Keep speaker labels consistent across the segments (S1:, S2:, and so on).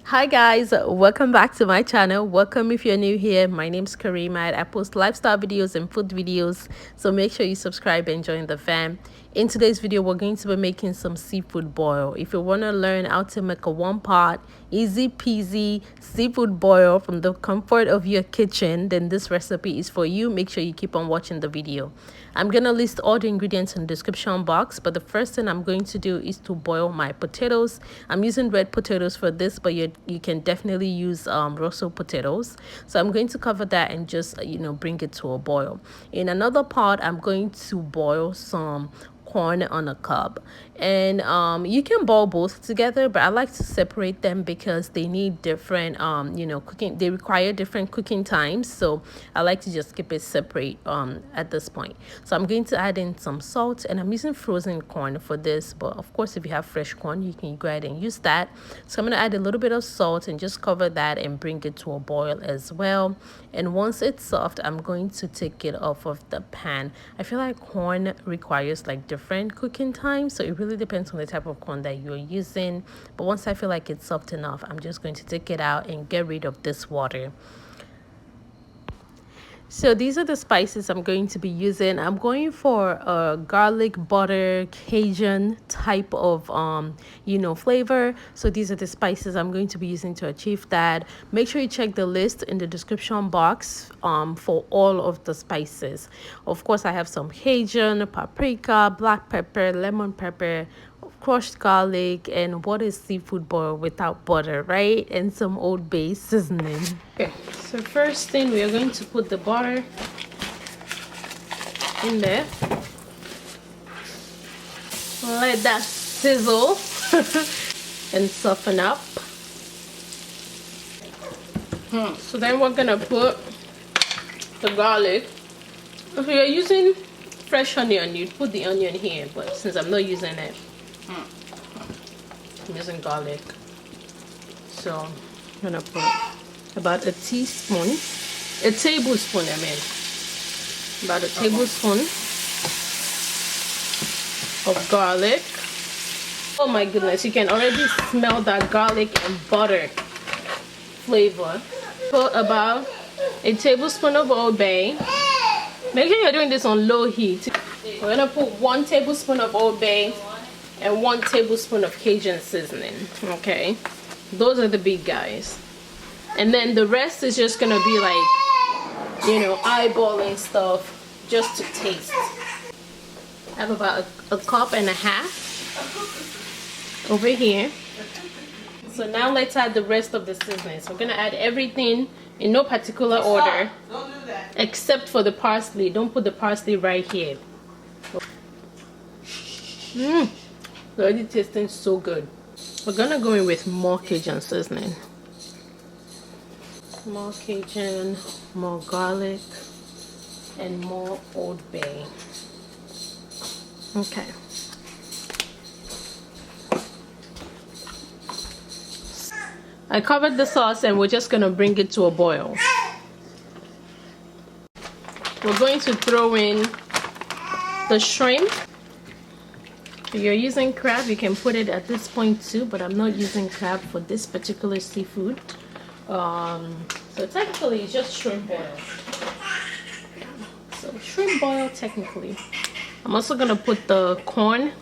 S1: Hi guys, welcome back to my channel. Welcome if you're new here. My name's Karima. I post lifestyle videos and food videos, so make sure you subscribe and join the fam. In today's video, we're going to be making some seafood boil. If you want to learn how to make a one-pot easy peasy seafood boil from the comfort of your kitchen, then this recipe is for you. Make sure you keep on watching the video. I'm gonna list all the ingredients in the description box, but the first thing I'm going to do is to boil my potatoes. I'm using red potatoes for this, but you can definitely use rosso potatoes. So I'm going to cover that and just bring it to a boil. In another pot, I'm going to boil some corn on a cob, and you can boil both together, but I like to separate them because they need different cooking, they require different cooking times, so I like to just keep it separate at this point. So I'm going to add in some salt, and I'm using frozen corn for this, but of course if you have fresh corn you can go ahead and use that. So I'm going to add a little bit of salt and just cover that and bring it to a boil as well. And once it's soft, I'm going to take it off of the pan. I feel like corn requires like different cooking time, so it really depends on the type of corn that you're using. But once I feel like it's soft enough, I'm just going to take it out and get rid of this water. So these are the spices I'm going to be using. I'm going for a garlic butter Cajun type of flavor. So these are the spices I'm going to be using to achieve that. Make sure you check the list in the description box for all of the spices. Of course, I have some Cajun, paprika, black pepper, lemon pepper, crushed garlic, and what is seafood boil without butter, right? And some Old Bay seasoning. Okay, so first thing, we are going to put the butter in there. Let that sizzle and soften up. So then we're gonna put the garlic. If you're using fresh onion, you'd put the onion here, but since I'm not using it, I'm using garlic. So I'm gonna put about a tablespoon, about a tablespoon of garlic. Oh my goodness, you can already smell that garlic and butter flavor. Put about a tablespoon of Old Bay. Make sure you're doing this on low heat. We're gonna put 1 tablespoon of Old Bay and 1 tablespoon of Cajun seasoning. Okay, those are the big guys, and then the rest is just gonna be like eyeballing stuff just to taste. I have about a cup and a half over here. So now let's add the rest of the seasoning. So we're gonna add everything in no particular order. Don't do that. Except for the parsley. Don't put the parsley right here. Already tasting so good. We're gonna go in with more Cajun seasoning. More Cajun, more garlic, and more Old Bay. Okay. I covered the sauce and we're just gonna bring it to a boil. We're going to throw in the shrimp. If you're using crab, you can put it at this point too, but I'm not using crab for this particular seafood. So technically it's just shrimp boil. So shrimp boil technically. I'm also gonna put the corn.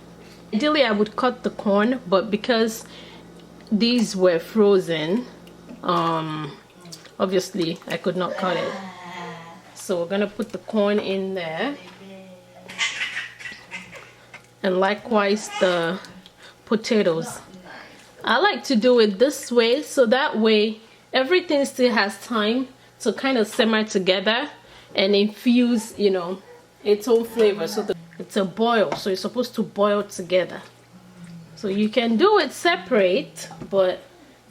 S1: Ideally I would cut the corn, but because these were frozen, obviously I could not cut it. So we're gonna put the corn in there. And likewise the potatoes. I like to do it this way, so that way everything still has time to kind of simmer together and infuse its own flavor. So it's a boil, so it's supposed to boil together. So you can do it separate, but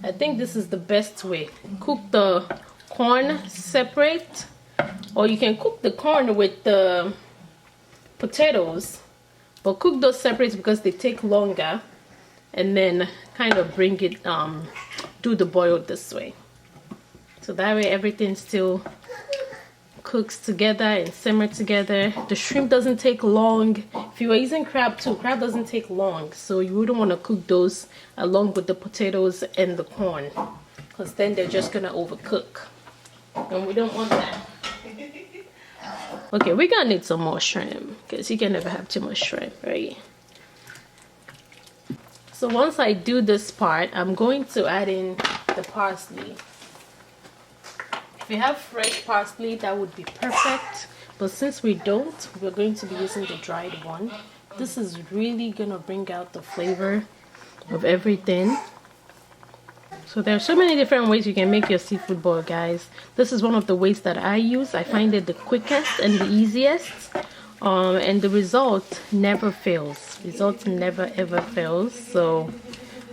S1: I think this is the best way. Cook the corn separate, or you can cook the corn with the potatoes, but cook those separate because they take longer, and then kind of bring it do the boil this way. So that way everything still cooks together and simmer together. The shrimp doesn't take long. If you are using crab too, crab doesn't take long, so you wouldn't want to cook those along with the potatoes and the corn. because then they're just gonna overcook, and we don't want that. Okay, we're gonna need some more shrimp because you can never have too much shrimp, right? So once I do this part, I'm going to add in the parsley. If you have fresh parsley, that would be perfect, but since we don't, we're going to be using the dried one. This is really gonna bring out the flavor of everything. So there are so many different ways you can make your seafood boil, guys. This is one of the ways that I use. I find it the quickest and the easiest, and the result never fails. Results never ever fails. So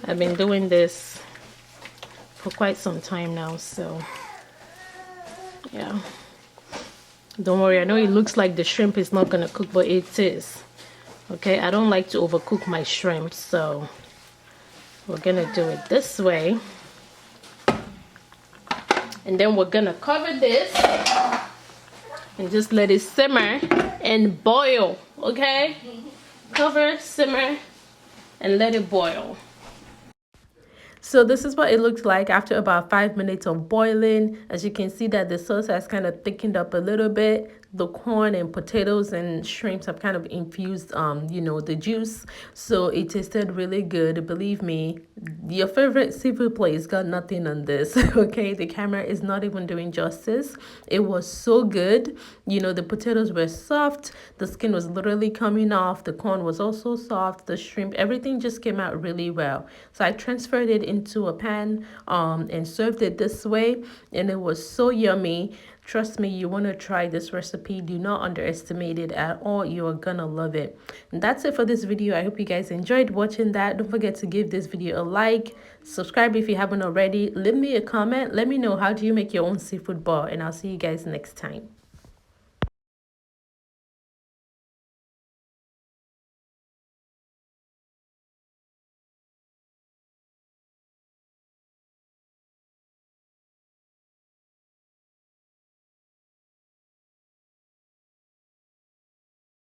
S1: I've been doing this for quite some time now, so yeah, don't worry. I know it looks like the shrimp is not gonna cook, but it is. Okay, I don't like to overcook my shrimp, so we're gonna do it this way. And then we're gonna cover this and just let it simmer and boil. Okay, cover, simmer, and let it boil. So this is what it looks like after about 5 minutes of boiling. As you can see that the sauce has kind of thickened up a little bit. The corn and potatoes and shrimps have kind of infused the juice, so it tasted really good. Believe me, your favorite seafood place got nothing on this. Okay, the camera is not even doing justice. It was so good. The potatoes were soft, the skin was literally coming off, the corn was also soft, the shrimp, everything just came out really well. So I transferred it into a pan and served it this way, and it was so yummy. Trust me, you want to try this recipe. Do not underestimate it at all. You are gonna love it. And that's it for this video. I hope you guys enjoyed watching that. Don't forget to give this video a like, subscribe if you haven't already, leave me a comment, let me know how do you make your own seafood boil, and I'll see you guys next time.